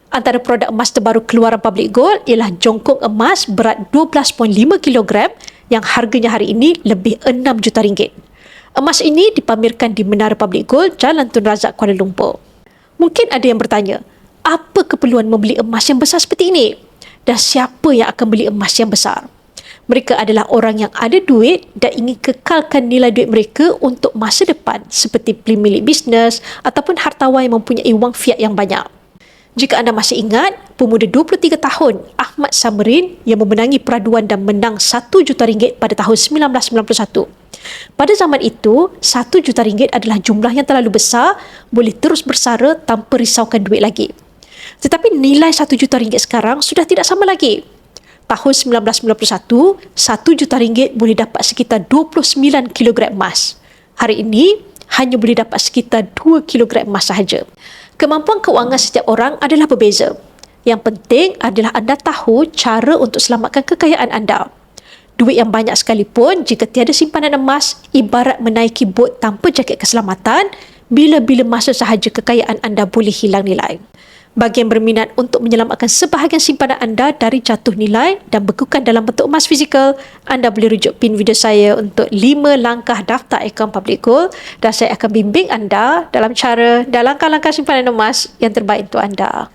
Antara produk emas terbaru keluaran Public Gold ialah jongkong emas berat 12.5 kg yang harganya hari ini lebih 6 juta ringgit. Emas ini dipamerkan di Menara Public Gold, Jalan Tun Razak, Kuala Lumpur. Mungkin ada yang bertanya, apa keperluan membeli emas yang besar seperti ini? Dan siapa yang akan beli emas yang besar? Mereka adalah orang yang ada duit dan ingin kekalkan nilai duit mereka untuk masa depan, seperti pemilik bisnes ataupun hartawan yang mempunyai wang fiat yang banyak. Jika anda masih ingat, pemuda 23 tahun Ahmad Samarin yang memenangi peraduan dan menang 1 juta ringgit pada tahun 1991. Pada zaman itu, 1 juta ringgit adalah jumlah yang terlalu besar, boleh terus bersara tanpa risaukan duit lagi. Tetapi nilai 1 juta ringgit sekarang sudah tidak sama lagi. Tahun 1991, 1 juta ringgit boleh dapat sekitar 29 kg emas. Hari ini, hanya boleh dapat sekitar 2 kg emas sahaja. Kemampuan keuangan setiap orang adalah berbeza. Yang penting adalah anda tahu cara untuk selamatkan kekayaan anda. Duit yang banyak sekalipun, jika tiada simpanan emas, ibarat menaiki bot tanpa jaket keselamatan, bila-bila masa sahaja kekayaan anda boleh hilang nilai. Bagi yang berminat untuk menyelamatkan sebahagian simpanan anda dari jatuh nilai dan bekukan dalam bentuk emas fizikal, anda boleh rujuk pin video saya untuk 5 langkah daftar akaun Public Gold dan saya akan bimbing anda dalam langkah-langkah simpanan emas yang terbaik untuk anda.